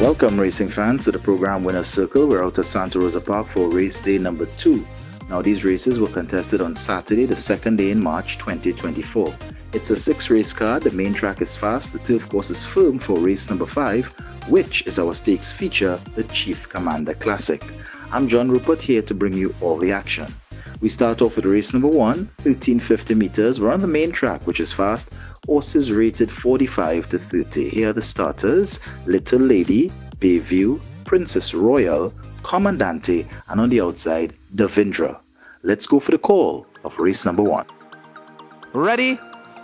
Welcome, racing fans, to the program Winner's Circle. We're out at Santa Rosa Park for race day number 2. Now, these races were contested on Saturday, the second day in March 2024. It's a 6-race card. The main track is fast. The turf course is firm for race number 5, which is our stakes feature, the Chief Commander Classic. I'm John Rupert, here to bring you all the action. We start off with race number 1, 1350 meters. We're on the main track, which is fast. Horses rated 45 to 30. Here are the starters: Little Lady, Bayview, Princess Royal, Commandante, and on the outside, Davindra. Let's go for the call of race number 1. Ready?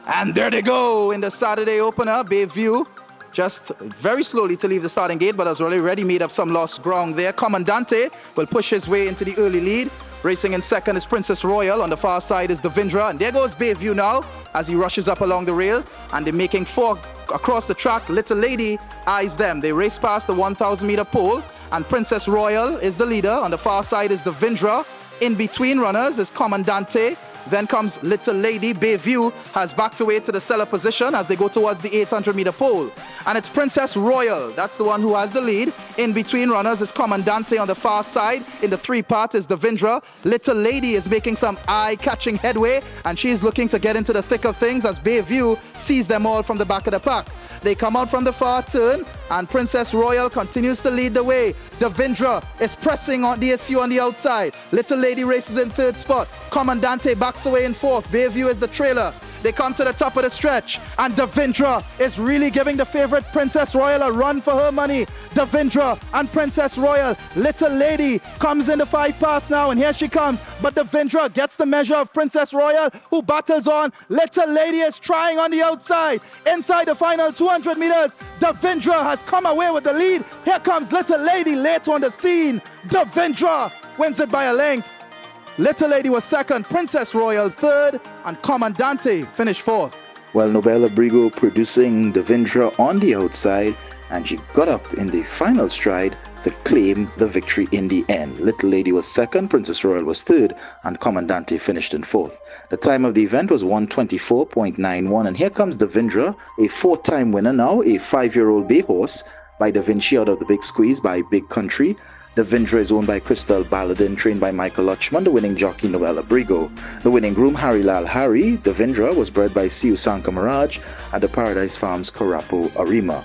And there they go in the Saturday opener. Bayview just very slowly to leave the starting gate, but has already made up some lost ground there. Commandante will push his way into the early lead. Racing in second is Princess Royal. On the far side is Davindra. And there goes Bayview now as he rushes up along the rail. And they're making 4 across the track. Little Lady eyes them. They race past the 1,000 meter pole. And Princess Royal is the leader. On the far side is Davindra. In between runners is Commandante. Then comes Little Lady. Bayview has backed away to the cellar position as they go towards the 800 meter pole. And it's Princess Royal. That's the one who has the lead. In between runners is Commandante on the far side. In the 3-part is Davindra. Little Lady is making some eye-catching headway, and she's looking to get into the thick of things as Bayview sees them all from the back of the pack. They come out from the far turn, and Princess Royal continues to lead the way. Davindra is pressing on the issue on the outside. Little Lady races in 3rd spot. Commandante backs away in 4th. Bayview is the trailer. They come to the top of the stretch, and Davindra is really giving the favorite Princess Royal a run for her money. Davindra and Princess Royal. Little Lady comes in the 5-path now, and here she comes. But Davindra gets the measure of Princess Royal, who battles on. Little Lady is trying on the outside. Inside the final 200 meters, Davindra has come away with the lead. Here comes Little Lady late on the scene. Davindra wins it by a length. Little Lady was 2nd, Princess Royal 3rd, and Commandante finished 4th. Well, Nobel Abrigo producing Davindra on the outside, and she got up in the final stride to claim the victory in the end. Little Lady was 2nd, Princess Royal was 3rd, and Commandante finished in 4th. The time of the event was 1:24.91, and here comes Davindra, a 4-time winner now, a 5-year-old bay horse by Da Vinci out of the Big Squeeze by Big Country. Davindra is owned by Crystal Baladin, trained by Michael Lutchman, the winning jockey Noel Abrigo. The winning groom Harry Lal Hari. Davindra was bred by Siu Sanka Maraj at the Paradise Farms Karapo Arima.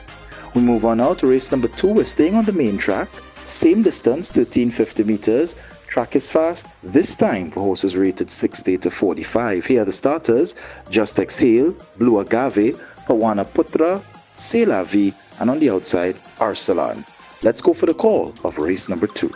We move on now to race number 2. We're staying on the main track. Same distance, 1350 meters. Track is fast, this time for horses rated 60 to 45. Here are the starters: Just Exhale, Blue Agave, Pawana Putra, C'est La Vie, and on the outside, Arsalan. Let's go for the call of race number 2.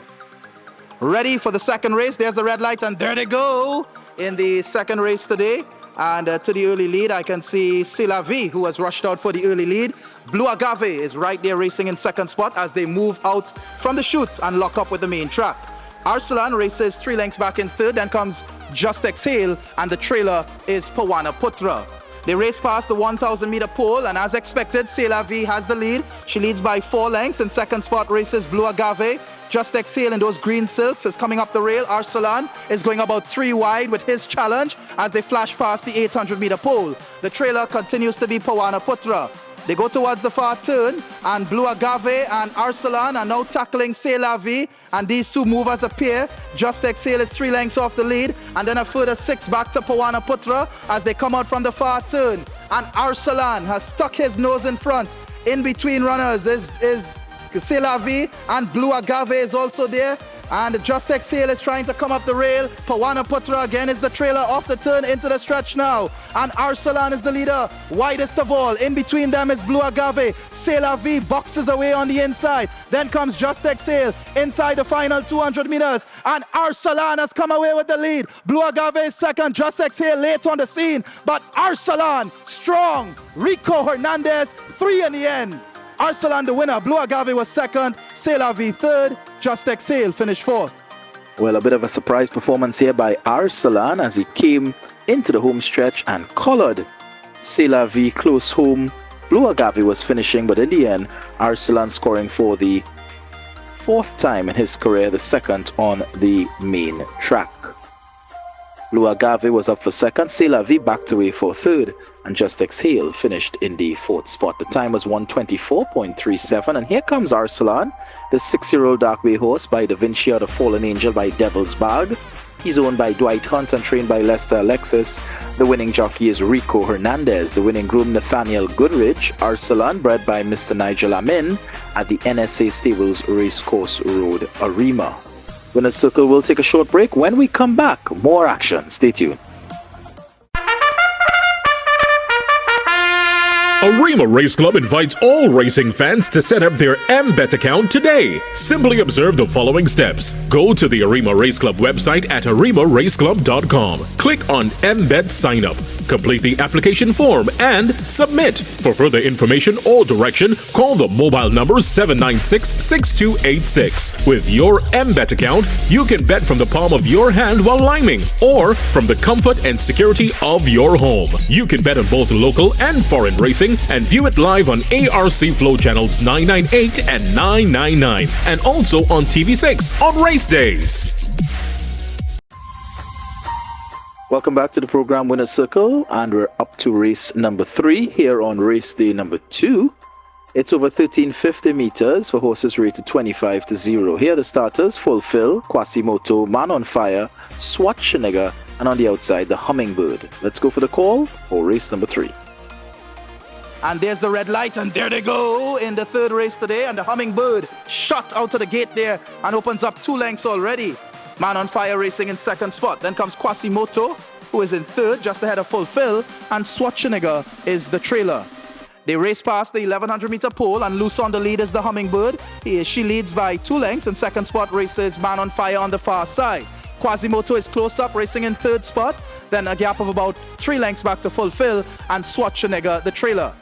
Ready for the second race. There's the red lights, and there they go in the second race today. And to the early lead, I can see C'est La Vie, who has rushed out for the early lead. Blue Agave is right there racing in 2nd spot as they move out from the chute and lock up with the main track. Arsalan races 3 lengths back in 3rd. Then comes Just Exhale, and the trailer is Pawana Putra. They race past the 1,000 meter pole, and as expected, C'est La Vie has the lead. She leads by 4 lengths. In 2nd spot races Blue Agave. Just Exhale in those green silks is coming up the rail. Arsalan is going about 3 wide with his challenge as they flash past the 800 meter pole. The trailer continues to be Pawana Putra. They go towards the far turn, and Blue Agave and Arsalan are now tackling C'est La Vie, and these 2 movers appear. Just Exhale is 3 lengths off the lead, and then a further 6 back to Pawana Putra as they come out from the far turn. And Arsalan has stuck his nose in front. In between runners is C'est La Vie, and Blue Agave is also there. And Just Exhale is trying to come up the rail. Pawana Putra again is the trailer off the turn into the stretch now. And Arsalan is the leader, widest of all. In between them is Blue Agave. C'est La Vie boxes away on the inside. Then comes Just Exhale inside the final 200 meters. And Arsalan has come away with the lead. Blue Agave is 2nd, Just Exhale late on the scene. But Arsalan, strong. Rico Hernandez, 3 in the end. Arsalan the winner. Blue Agave was 2nd, C'est La Vie 3rd, Just Exhale finished 4th. Well, a bit of a surprise performance here by Arsalan as he came into the home stretch and collared C'est La Vie close home. Blue Agave was finishing, but in the end, Arsalan scoring for the 4th time in his career, the 2nd on the main track. Luagave was up for second. C'est La Vie backed away for third. And Just Exhale finished in the fourth spot. The time was 1:24.37. And here comes Arsalan, the 6-year-old dark bay horse by Da Vinci or the Fallen Angel by Devil's Bag. He's owned by Dwight Hunt and trained by Lester Alexis. The winning jockey is Rico Hernandez. The winning groom, Nathaniel Goodrich. Arsalan, bred by Mr. Nigel Amin at the NSA Stables Racecourse Road, Arima. Winner's Circle will take a short break. When we come back, more action. Stay tuned. Arima Race Club invites all racing fans to set up their MBET account today. Simply observe the following steps. Go to the Arima Race Club website at arimaraceclub.com. Click on MBET Sign Up. Complete the application form and submit. For further information or direction, call the mobile number 796-6286. With your MBET account, you can bet from the palm of your hand while liming or from the comfort and security of your home. You can bet on both local and foreign racing and view it live on ARC Flow channels 998 and 999 and also on TV6 on race days. Welcome back to the program Winner's Circle, and we're up to race number 3 here on race day number 2. It's over 1350 meters for horses rated 25-0. Here are the starters: Fulfill, Quasimoto, Man on Fire, Schwarzenegger, and on the outside, the Hummingbird. Let's go for the call for race number 3. And there's the red light, and there they go in the third race today. And the Hummingbird shot out of the gate there and opens up 2 lengths already. Man on Fire racing in second spot. Then comes Quasimoto, who is in third, just ahead of Fulfill, and Schwarzenegger is the trailer. They race past the 1100-meter pole, and loose on the lead is the Hummingbird. She leads by 2 lengths. In second spot races Man on Fire on the far side. Quasimoto is close up, racing in third spot. Then a gap of about 3 lengths back to Fulfill, and Schwarzenegger the trailer.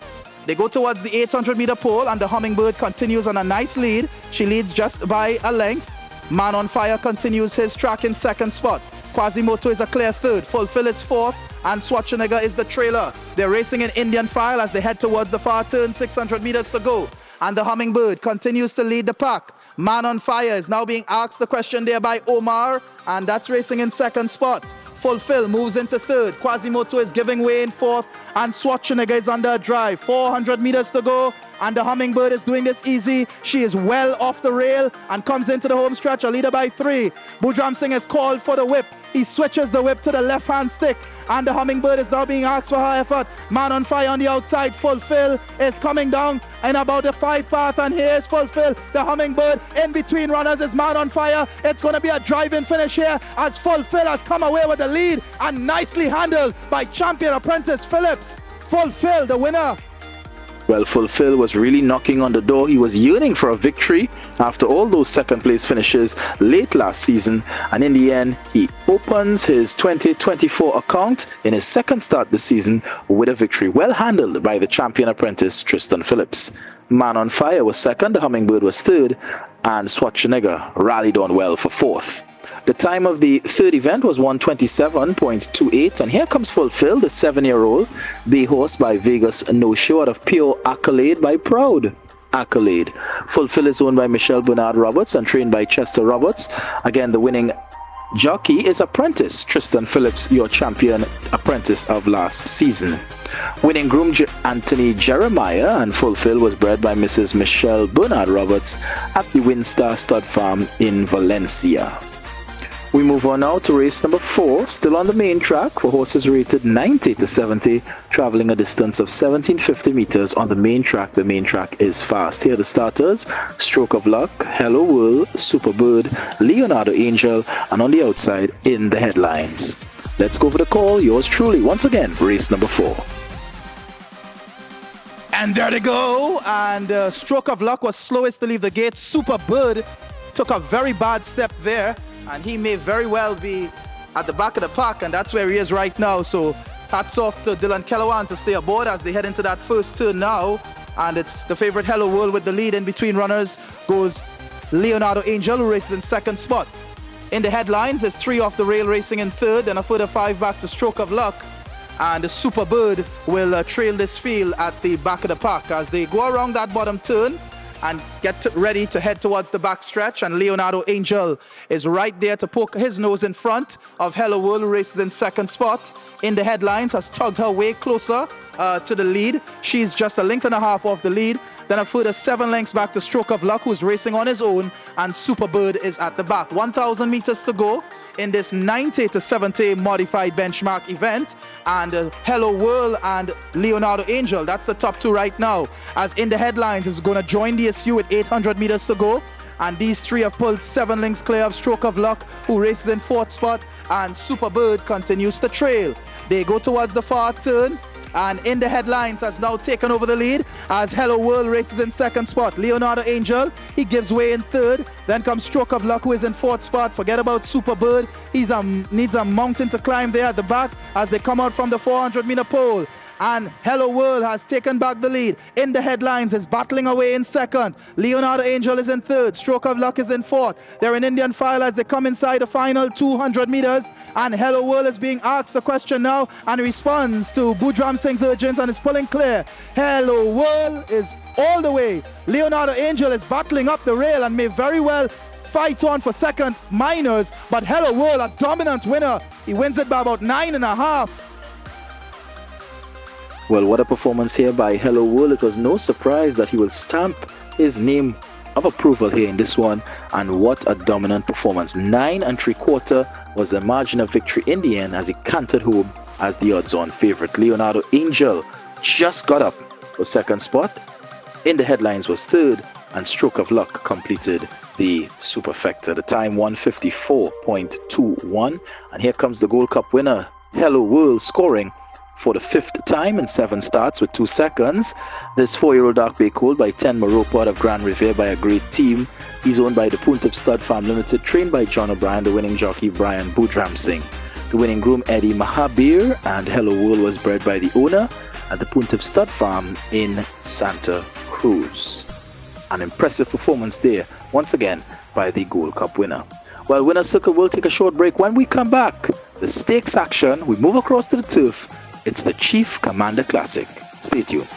They go towards the 800-meter pole, and the Hummingbird continues on a nice lead. She leads just by a length. Man on Fire continues his track in second spot. Quasimoto is a clear third. Fulfill is fourth, and Schwarzenegger is the trailer. They're racing in Indian file as they head towards the far turn, 600 meters to go. And the Hummingbird continues to lead the pack. Man on Fire is now being asked the question there by Omar, and that's racing in second spot. Fulfill moves into third. Quasimoto is giving way in fourth, and Schwarzenegger is under a drive. 400 meters to go, and the Hummingbird is doing this easy. She is well off the rail and comes into the home stretch, a leader by 3. Bujram Singh has called for the whip. He switches the whip to the left-hand stick, and the Hummingbird is now being asked for her effort. Man on Fire on the outside. Fulfill is coming down in about a 5 path, and here's Fulfill. The Hummingbird in between runners is Man on Fire. It's going to be a drive-in finish here as Fulfill has come away with the lead, and nicely handled by champion apprentice Phillips. Fulfill the winner. Well, Fulfill was really knocking on the door. He was yearning for a victory after all those second place finishes late last season, and in the end he opens his 2024 account in his second start this season with a victory, well handled by the champion apprentice Tristan Phillips. Man on Fire was second, the Hummingbird was third, and Schwarzenegger rallied on well for fourth. The time of the third event was 1:27.28, and here comes Fulfill, the 7-year-old bay horse by Vegas No Show out of Pure Accolade by Proud Accolade. Fulfill is owned by Michelle Bernard Roberts and trained by Chester Roberts. Again, the winning jockey is apprentice Tristan Phillips, your champion apprentice of last season. Winning groom Anthony Jeremiah, and Fulfill was bred by Mrs. Michelle Bernard Roberts at the Windstar Stud Farm in Valencia. We move on now to race number 4, still on the main track for horses rated 90-70, traveling a distance of 1750 meters on the main track. The main track is fast. Here are the starters: Stroke of Luck, Hello World, Superbird, Leonardo Angel, and on the outside in the headlines. Let's go for the call. Yours truly, once again, race number 4. And there they go. And Stroke of Luck was slowest to leave the gate. Superbird took a very bad step there, and he may very well be at the back of the pack, and that's where he is right now. So hats off to Dylan Kellerwan to stay aboard as they head into that first turn now. And it's the favorite Hello World with the lead. In between runners goes Leonardo Angel, who races in second spot. In the headlines is 3 off the rail racing in third, and a further 5 back to Stroke of Luck. And the Superbird will trail this field at the back of the pack as they go around that bottom turn. and ready to head towards the backstretch. And Leonardo Angel is right there to poke his nose in front of Hello World, who races in second spot. In the headlines, has tugged her way closer to the lead. She's just a length and a half off the lead. Then a further 7 lengths back to Stroke of Luck, who's racing on his own, and Superbird is at the back. 1,000 meters to go in this 90 to 70 modified benchmark event, and Hello World and Leonardo Angel, that's the top two right now. As in the headlines, is going to join the issue with 800 meters to go, and these three have pulled 7 lengths clear of Stroke of Luck, who races in fourth spot, and Superbird continues to trail. They go towards the far turn, and in the headlines has now taken over the lead as Hello World races in second spot. Leonardo Angel, he gives way in third. Then comes Stroke of Luck, who is in fourth spot. Forget about Superbird. He needs a mountain to climb there at the back as they come out from the 400-meter pole. And Hello World has taken back the lead. In the headlines is battling away in second. Leonardo Angel is in third. Stroke of Luck is in fourth. They're in Indian file as they come inside the final 200 meters. And Hello World is being asked a question now and responds to Budram Singh's urgence and is pulling clear. Hello World is all the way. Leonardo Angel is battling up the rail and may very well fight on for second minors. But Hello World, a dominant winner. He wins it by about 9.5. Well, what a performance here by Hello World. It was no surprise that he will stamp his name of approval here in this one. And what a dominant performance. 9 3/4 was the margin of victory in the end as he cantered home as the odds-on favorite. Leonardo Angel just got up for second spot. In the headlines was third, and Stroke of Luck completed the superfecta. The time 1:54.21. And here comes the Gold Cup winner, Hello World, scoring for the 5th time in 7 starts with 2 seconds. This 4-year-old dark bay colt by 10 Maropo out of Grand Riviere by a great team. He's owned by the Puntip Stud Farm Limited, trained by John O'Brien, the winning jockey Brian Budram Singh. The winning groom Eddie Mahabir, and Hello World was bred by the owner at the Puntip Stud Farm in Santa Cruz. An impressive performance there, once again, by the Gold Cup winner. Well, Winner's Circle will take a short break. When we come back, the stakes action, we move across to the turf. It's the Chief Commander Classic. Stay tuned.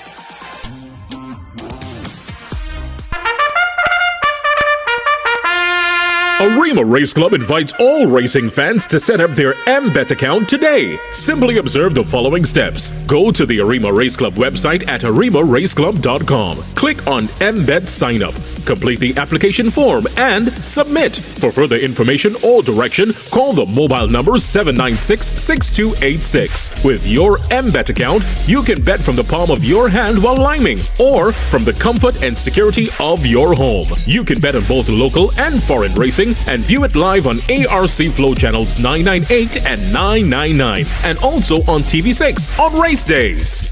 Arima Race Club invites all racing fans to set up their MBet account today. Simply observe the following steps. Go to the Arima Race Club website at arimaraceclub.com. Click on MBet Sign Up. Complete the application form and submit. For further information or direction, call the mobile number 796-6286. With your MBet account, you can bet from the palm of your hand while liming, or from the comfort and security of your home. You can bet on both local and foreign racing and view it live on ARC Flow channels 998 and 999, and also on TV6 on race days.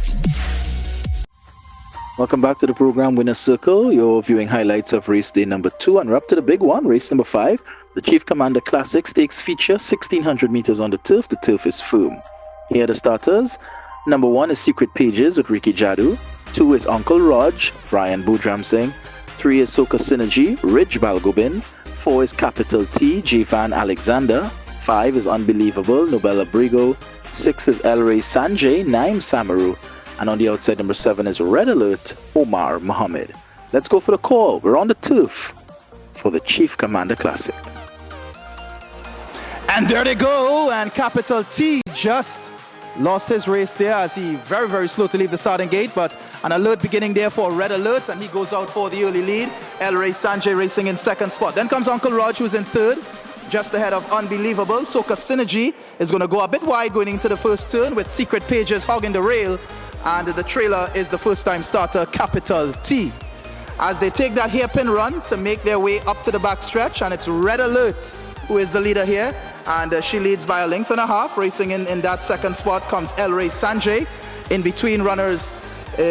Welcome back to the program Winner's Circle. You're viewing highlights of race day number 2, and we're up to the big one, race number 5. The Chief Commander Classic Stakes feature 1,600 meters on the turf. The turf is firm. Here are the starters. Number 1 is Secret Pages with Ricky Jadu. 2 is Uncle Raj, Brian Budram Singh. 3 is Soka Synergy, Ridge Balgobin. 4 is Capital T, Jivan Alexander. 5 is Unbelievable, Nobel Abrigo. 6 is El Rey Sanjay, Naim Samaru. And on the outside, number 7 is Red Alert, Omar Mohammed. Let's go for the call. We're on the turf for the Chief Commander Classic. And there they go. And Capital T just lost his race there as he very, very slow to leave the starting gate. But an alert beginning there for Red Alert, and he goes out for the early lead. El Rey Sanjay racing in second spot. Then comes Uncle Raj, who's in third, just ahead of Unbelievable. Soka Synergy is going to go a bit wide going into the first turn with Secret Pages hogging the rail. And the trailer is the first-time starter, Capital T. As they take that hairpin run to make their way up to the backstretch, and it's Red Alert who is the leader here, and she leads by a length and a half. Racing in that second spot comes El Rey Sanjay. In between runners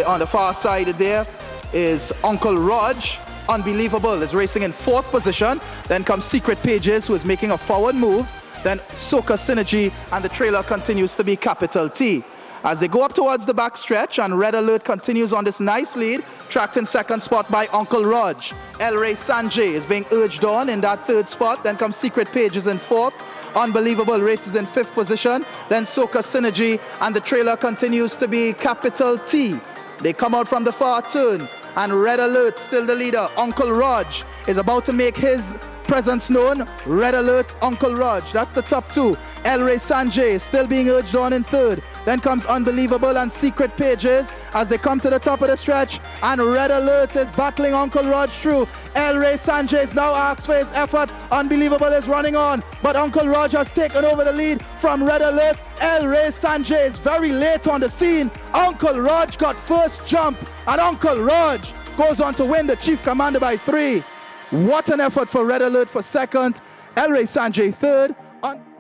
on the far side there is Uncle Raj. Unbelievable is racing in fourth position. Then comes Secret Pages, who is making a forward move. Then Soka Synergy, and the trailer continues to be Capital T. As they go up towards the backstretch, and Red Alert continues on this nice lead, tracked in second spot by Uncle Raj. El Rey Sanjay is being urged on in that third spot. Then comes Secret Pages in fourth. Unbelievable races in fifth position. Then Soka Synergy, and the trailer continues to be Capital T. They come out from the far turn, and Red Alert still the leader. Uncle Raj is about to make his presence known. Red Alert, Uncle Raj, that's the top two. El Rey Sanjay still being urged on in third. Then comes Unbelievable and Secret Pages as they come to the top of the stretch, and Red Alert is battling Uncle Raj through. El Rey Sanjay is now asks for his effort. Unbelievable is running on, but Uncle Raj has taken over the lead from Red Alert. El Rey Sanjay is very late on the scene. Uncle Raj got first jump, and Uncle Raj goes on to win the Chief Commander by 3. What an effort for Red Alert for second, El Rey Sanjay third.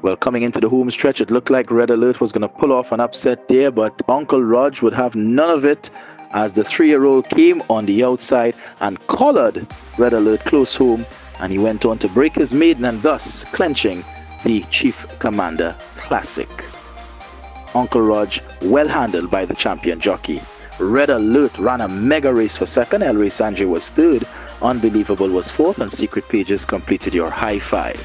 Well, coming into the home stretch, it looked like Red Alert was going to pull off an upset there, but Uncle Raj would have none of it as the 3-year-old came on the outside and collared Red Alert close home, and he went on to break his maiden and thus clenching the Chief Commander Classic. Uncle Raj well handled by the champion jockey. Red Alert ran a mega race for second. El Rey Sanjay was third. Unbelievable was fourth, and Secret Pages completed your high five.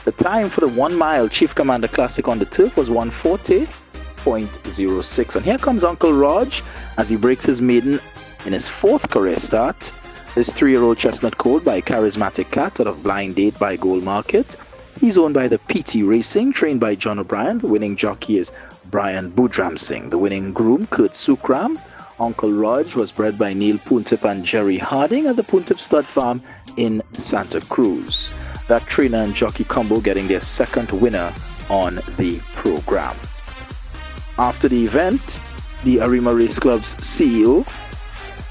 The time for the 1 mile Chief Commander Classic on the turf was 1:40.06. And here comes Uncle Raj as he breaks his maiden in his 4th career start. This 3-year-old chestnut colt by Charismatic Cat out of Blind Date by Gold Market. He's owned by the PT Racing, trained by John O'Brien. The winning jockey is Brian Budram Singh. The winning groom, Kurt Sukram. Uncle Raj was bred by Neil Puntip and Jerry Harding at the Puntip Stud Farm in Santa Cruz. That trainer and jockey combo getting their 2nd winner on the program. After the event, the Arima Race Club's CEO,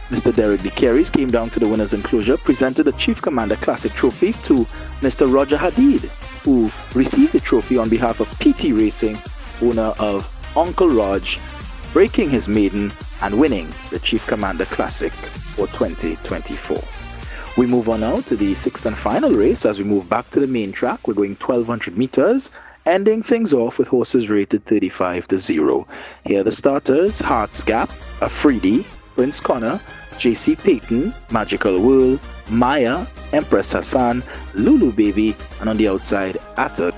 Mr. Derek DeCaries, came down to the winner's enclosure, presented the Chief Commander Classic trophy to Mr. Roger Hadid, who received the trophy on behalf of PT Racing, owner of Uncle Raj, breaking his maiden and winning the Chief Commander Classic for 2024. We move on now to the 6th and final race. As we move back to the main track, we're going 1,200 meters, ending things off with horses rated 35-0. Here are the starters: Hearts Gap, Afridi, Prince Connor, JC Payton, Magical World, Maya, Empress Hassan, Lulu Baby, and on the outside, Atta.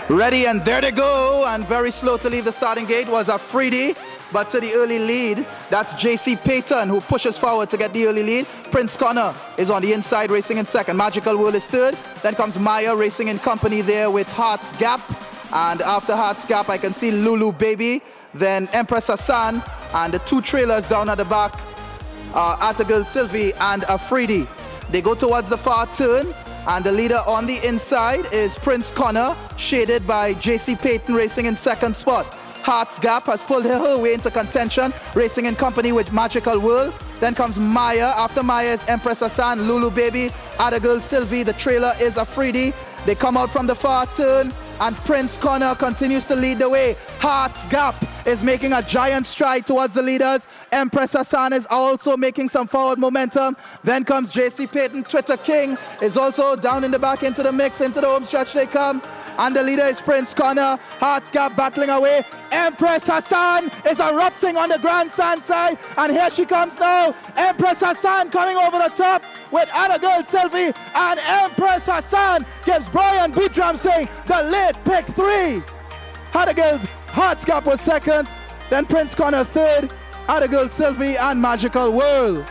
Ready, and there they go, and very slow to leave the starting gate was Afridi, but to the early lead, that's JC Payton who pushes forward to get the early lead. Prince Connor is on the inside racing in second. Magical World is third. Then comes Maya racing in company there with Hearts Gap, and after Hearts Gap I can see Lulu Baby, then Empress Hassan, and the 2 trailers down at the back are Atagirl Sylvie and Afridi. They go towards the far turn, and the leader on the inside is Prince Connor, shaded by JC Payton racing in second spot. Hearts Gap has pulled her way into contention, racing in company with Magical World. Then comes Maya. After Maya is Empress Hassan, Lulu Baby, Atagirl Sylvie. The trailer is Afridi. They come out from the far turn, and Prince Connor continues to lead the way. Hearts Gap is making a giant stride towards the leaders. Empress Hassan is also making some forward momentum. Then comes JC Payton. Twitter King is also down in the back into the mix. Into the home stretch they come, and the leader is Prince Connor. Hearts Gap battling away. Empress Hassan is erupting on the grandstand side, and here she comes now. Empress Hassan coming over the top with Atagirl Sylvie, and Empress Hassan gives Brian Budram Singh the late pick 3. Hearts Gap was second, then Prince Connor third, Atagirl Sylvie and Magical World.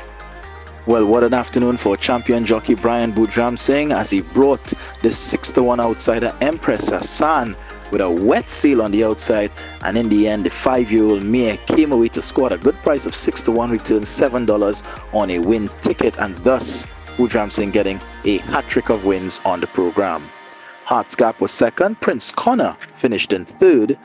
Well, what an afternoon for champion jockey Brian Budram Singh as he brought the 6-1 outsider Empress Hassan with a wet sail on the outside, and in the end the 5-year-old mare came away to score a good price of 6-1, returned $7 on a win ticket, and thus Budram Singh getting a hat-trick of wins on the program. Hearts Gap was second, Prince Connor finished in third,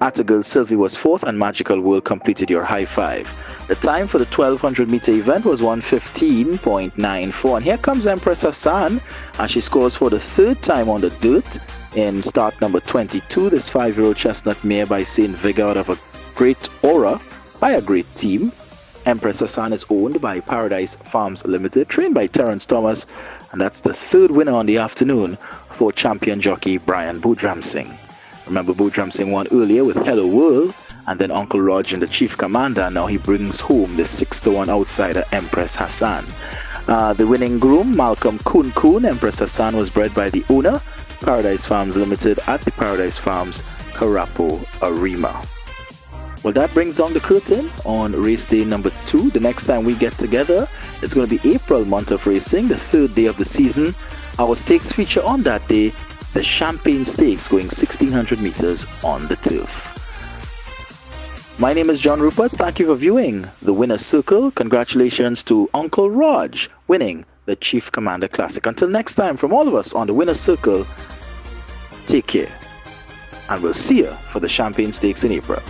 Atagirl Sylvie was fourth, and Magical World completed your high five. The time for the 1,200 meter event was 1:15.94, and here comes Empress Hassan as she scores for the 3rd time on the dirt in start number 22. This 5-year-old chestnut mare by St. Vigor out of a great aura by a great team. Empress Hassan is owned by Paradise Farms Limited, trained by Terence Thomas, and that's the 3rd winner on the afternoon for champion jockey Brian Budram Singh. Remember, Budram Singh won earlier with Hello World, and then Uncle Raj in the Chief Commander. Now he brings home the 6-1 outsider Empress Hassan. The winning groom, Malcolm Kun, Empress Hassan, was bred by the owner, Paradise Farms Limited, at the Paradise Farms, Karapo, Arima. Well, that brings down the curtain on race day number 2. The next time we get together, it's going to be April month of racing, the 3rd day of the season. Our stakes feature on that day, the Champagne Stakes, going 1,600 meters on the turf. My name is John Rupert. Thank you for viewing the Winner's Circle. Congratulations to Uncle Raj winning the Chief Commander Classic. Until next time, from all of us on the Winner's Circle, take care. And we'll see you for the Champagne Stakes in April.